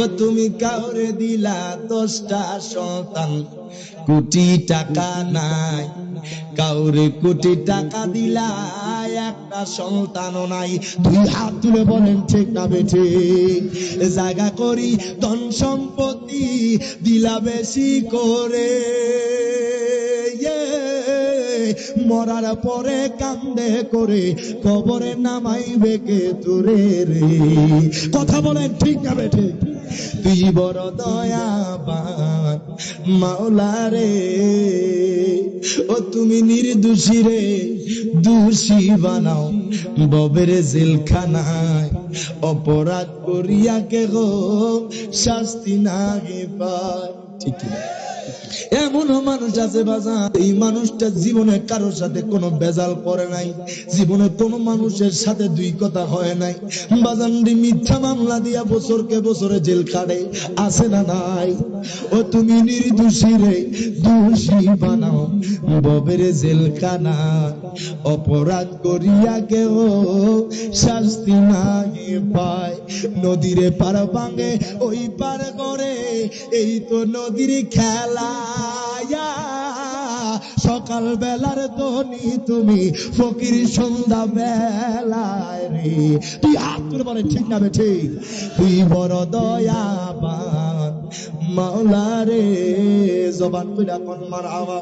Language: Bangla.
ও তুমি কাউরে দিলা 10টা সন্তান, কোটি টাকা নাই, কাউরে কোটি টাকা দিলা একটা সন্তানও নাই। 2 হাত তুলে বলেন ঠিক না বেঠিক? জায়গা করি ধন সম্পত্তি দিলা বেশি করে, মরার পরে কান্দে করে কবরে নামাইবে কে তোরে রে? কথা বলেন ঠিক না বেঠিক? তুই বড় দয়াবান মাওলা রে, ও তুমি নির্দোষী রে দোষী বানাও ববের জেলখানায়, অপরাধ করিয়া কেহ শাস্তি নাগে পায়। ঠিক না? এমনও মানুষ আছে বাজান, এই মানুষটা জীবনে কারোর সাথে কোনো বেজাল করে নাই, জীবনে কোনো মানুষের সাথে 2 কথা হয় নাই। বাজান মিথ্যা মামলা দিয়া বছরকে বছরে জেল কাটে, আছে না নাই? ও তুমি নির্দোষী রে দোষী বানাও ববের জেলখানা, অপরাধ করিয়া কেউ শাস্তি নাগে পায়। নদীরে পার ভাঙে ওই পার করে, এই তো নদীর খেলা। সকাল বেলার ধনী তুমি, ফকির সন্ধ্যা বেলায় রে। তুই হাত তুলে বলে ঠিক না বেঠিক? তুই বড় দয়াবান মাওলা রে। জবান কইরা কোন মারহাবা।